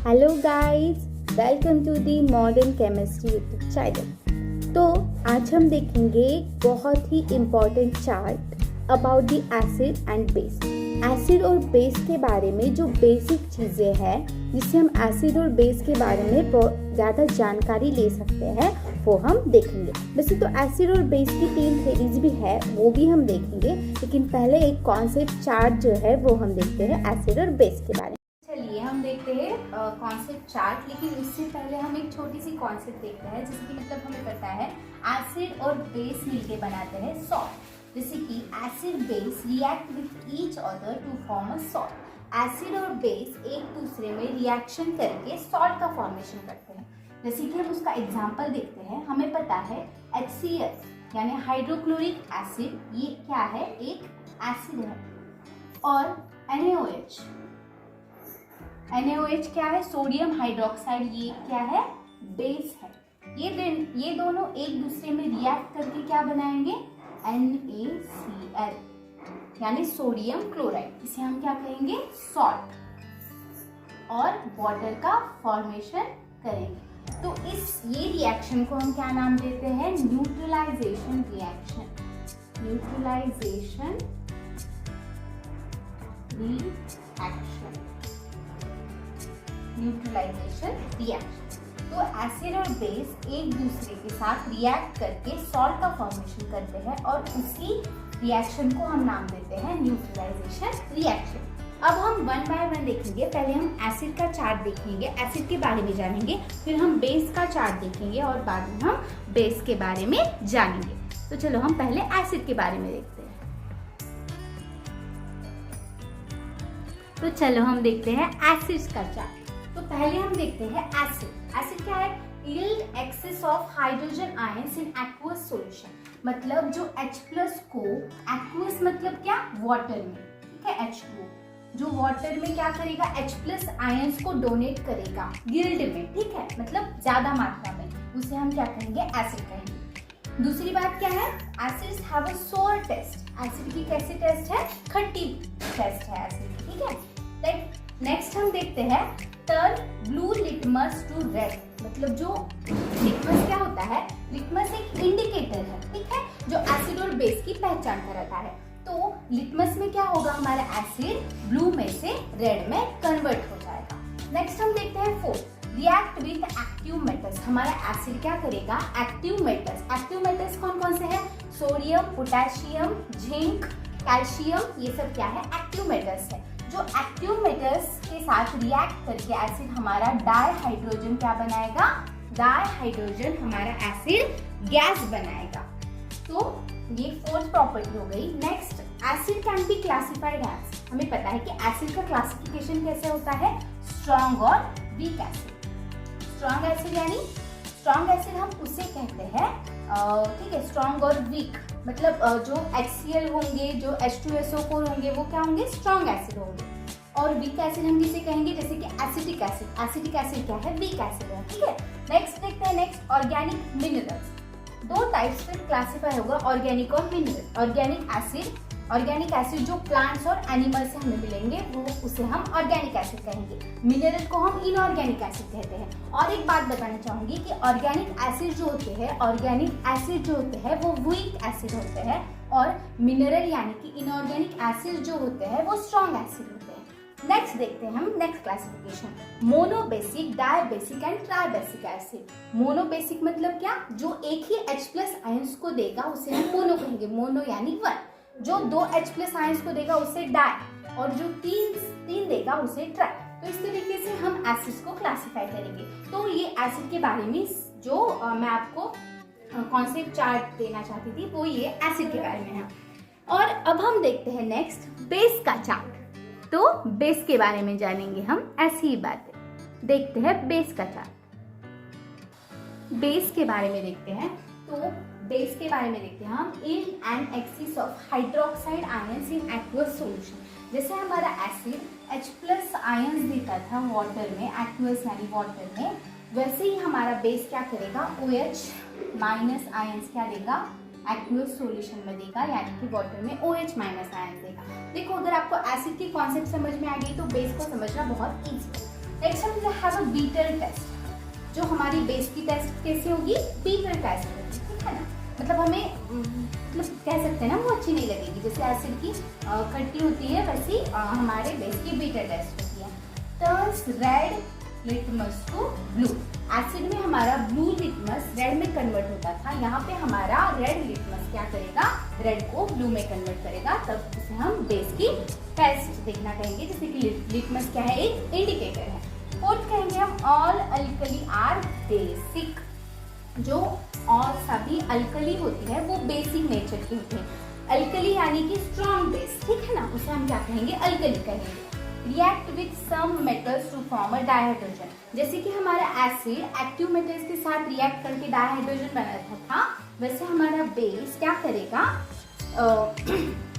Hello guys, welcome to the modern chemistry YouTube channel. तो आज हम देखेंगे बहुत ही important chart about the acid and base. Acid और बेस के बारे में जो बेसिक चीज़ें हैं जिससे हम एसिड और बेस के बारे में ज़्यादा जानकारी ले सकते हैं वो हम देखेंगे। वैसे तो एसिड और बेस की 3 थ्योरीज भी है, वो भी हम देखेंगे, लेकिन पहले एक कॉन्सेप्ट चार्ट जो है वो हम देखते हैं एसिड और बेस के बारे में। चलिए हम देखते हैं कॉन्सेप्ट चार्ट, लेकिन उससे पहले हम एक छोटी सी कॉन्सेप्ट देखते हैं जिसकी मतलब हमें पता है एसिड और बेस मिलके बनाते हैं सॉल्ट। जैसे कि acid base react with each other to form a salt. Acid और बेस एक दूसरे में रिएक्शन करके सॉल्ट का फॉर्मेशन करते हैं। जैसे कि हम उसका एग्जांपल देखते हैं। हमें पता है HCl यानी हाइड्रोक्लोरिक एसिड, ये क्या है, एक एसिड है। और NaOH क्या है, सोडियम हाइड्रोक्साइड, ये क्या है, बेस है। ये दोनों एक दूसरे में रिएक्ट करके क्या बनाएंगे, NaCl यानी सोडियम क्लोराइड, इसे हम क्या कहेंगे, सॉल्ट, और वाटर का फॉर्मेशन करेंगे। तो ये रिएक्शन को हम क्या नाम देते हैं, न्यूट्रलाइजेशन रिएक्शन। Neutralisation reaction. तो एसिड और बेस एक दूसरे के साथ रिएक्ट करके सॉल्ट का फॉर्मेशन करते हैं और उसी रिएक्शन को हम नाम देते हैं न्यूट्रलाइजेशन रिएक्शन। अब हम वन बाय वन देखेंगे। पहले हम एसिड का चार्ट देखेंगे, एसिड के बारे में जानेंगे, फिर हम बेस का चार्ट देखेंगे और बाद में हम बेस के बारे में जानेंगे। तो चलो हम पहले एसिड के बारे में देखते हैं। तो चलो हम देखते हैं एसिड्स का चार्ट। तो पहले हम देखते हैं एसिड। एसिड क्या है, yield excess of hydrogen ions in aqueous solution. मतलब जो H+ को, एक्वस मतलब क्या, वाटर में, ठीक है, H2 जो वाटर में क्या करेगा, H+ आयंस को डोनेट करेगा यील्ड में, ठीक है, मतलब ज्यादा मात्रा में, उसे हम क्या कहेंगे, एसिड कहेंगे। दूसरी बात क्या है, एसिड्स हैव अ सोर टेस्ट। एसिड की कैसी टेस्ट है, खट्टी टेस्ट है एसिड, ठीक है। नेक्स्ट हम देखते हैं turn blue litmus to red. मतलब जो लिटमस क्या होता है, लिटमस एक इंडिकेटर है, ठीक है, जो एसिड और बेस की पहचान कराता है। तो लिटमस में क्या होगा, हमारा एसिड ब्लू में से रेड में कन्वर्ट हो जाएगा। नेक्स्ट हम देखते हैं fourth, react with active metals. हमारा एसिड क्या करेगा, एक्टिव मेटल्स। एक्टिव मेटल्स कौन कौन से हैं, सोडियम, पोटेशियम, जिंक, कैल्शियम, ये सब क्या है, एक्टिव मेटल्स है। जो एक्टिव मेटल्स के साथ रिएक्ट करके एसिड हमारा डाइहाइड्रोजन क्या बनाएगा, डाइहाइड्रोजन हमारा एसिड गैस बनाएगा। तो ये फोर्थ प्रॉपर्टी हो गई। Next, acid can be classified as. हमें पता है कि एसिड का क्लासिफिकेशन कैसे होता है, स्ट्रॉन्ग और वीक एसिड। स्ट्रॉन्ग एसिड यानी स्ट्रॉन्ग एसिड हम उसे कहते हैं, ठीक है, स्ट्रॉन्ग और वीक मतलब जो HCl होंगे, जो H2SO4 होंगे, वो क्या होंगे, स्ट्रॉन्ग एसिड होंगे। और वीक एसिड हम किसे कहेंगे, जैसे कि एसिटिक एसिड। एसिटिक एसिड क्या है, वीक एसिड है, ठीक है। नेक्स्ट देखते हैं, नेक्स्ट ऑर्गेनिक मिनरल्स। 2 टाइप्स में क्लासिफाई होगा, ऑर्गेनिक और मिनरल। ऑर्गेनिक एसिड जो प्लांट्स और एनिमल से हमें मिलेंगे वो उसे हम ऑर्गेनिक एसिड कहेंगे। मिनरल को हम इनऑर्गेनिक एसिड कहते हैं। और एक बात बताना चाहूंगी कि ऑर्गेनिक एसिड जो होते हैं वो वीक एसिड होते हैं, और मिनरल यानी कि इनऑर्गेनिक एसिड जो होते हैं वो स्ट्रॉन्ग एसिड होते हैं। नेक्स्ट देखते हैं हम next classification, monobasic, dibasic and tribasic acid. Monobasic मतलब क्या, जो एक ही H+ आयंस को देगा उसे हम मोनो कहेंगे। मोनो यानी 1, जो 2 H+ आयंस को देगा उसे डाई, और जो 3 देगा उसे ट्राई। तो इस तरीके से हम एसिड्स को क्लासिफाई करेंगे। तो ये एसिड के बारे में जो मैं आपको कॉन्सेप्ट चार्ट देना चाहती थी वो ये एसिड के बारे में है। और अब हम देखते हैं नेक्स्ट बेस का चार्ट। तो बेस के बारे में जानेंगे हम, ऐसी ही बातें देखते हैं। बेस का चार्ट, बेस के बारे में देखते हैं। तो बेस के बारे में देखते हैं हम, in and axis of hydroxide ions in aqueous solution. जैसे हमारा एसिड H+ आयंस देता था वाटर में, एक्वस यानी वाटर में, वैसे ही हमारा बेस क्या करेगा, OH- आयंस क्या देगा, एक्वस सॉल्यूशन में देगा, यानी कि वाटर में OH- आयंस देगा। देखो, अगर आपको एसिड की कॉन्सेप्ट समझ में आ गई तो बेस को समझना बहुत ईजी है। नेक्स्ट हम हैव अ बीटर टेस्ट। जो हमारी बेस की टेस्ट कैसे होगी, बीटर टेस्ट होगी, ठीक है ना। मतलब हमें मतलब कह सकते हैं ना, वो अच्छी नहीं लगेगी। जैसे एसिड की खट्टी होती है, वैसी हमारे बेस की बीटर टेस्ट होती है। Turns red litmus to blue. Acid में हमारा ब्लू लिटमस रेड में कन्वर्ट होता था, यहाँ पे हमारा रेड लिटमस क्या करेगा, रेड को ब्लू में कन्वर्ट करेगा। तब उसे हम बेस की टेस्ट देखना कहेंगे। जैसे कि लिटमस क्या है, एक इंडिकेटर है। फोर्थ कहेंगे हम ऑल अल्कली आर बेसिक। जो और सभी अल्कली होती है वो बेसिक नेचर की होती है। अल्कली यानी कि स्ट्रॉन्ग बेस, ठीक है ना, उसे हम क्या कहेंगे, अल्कली कहेंगे। React with some metals to form a dihydrogen. जैसे कि हमारा एसिड एक्टिव मेटल्स के साथ रिएक्ट करके डाइहाइड्रोजन बनाता था, वैसे हमारा बेस क्या करेगा,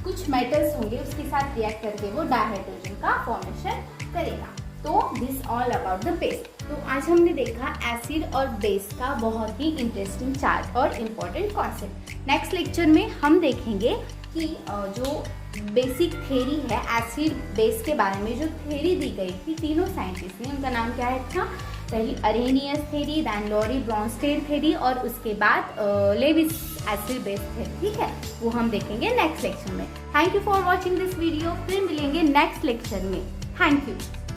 कुछ मेटल्स होंगे उसके साथ रिएक्ट करके वो डाइहाइड्रोजन का फॉर्मेशन करेगा। तो this all about the base. तो आज हमने देखा एसिड और बेस का बहुत ही इंटरेस्टिंग चार्ट और इम्पोर्टेंट कॉन्सेप्ट। नेक्स्ट लेक्चर में हम देखेंगे कि जो बेसिक थ्योरी है एसिड बेस के बारे में, जो थ्योरी दी गई थी तीनों साइंटिस्ट ने, उनका नाम क्या है था, पहली Arrhenius theory, then Lowry Bronsted theory और उसके बाद लेविस एसिड बेस थ्योरी, ठीक है। वो हम देखेंगे नेक्स्ट लेक्चर में। Thank you for watching this video. फिर मिलेंगे नेक्स्ट लेक्चर में। Thank you.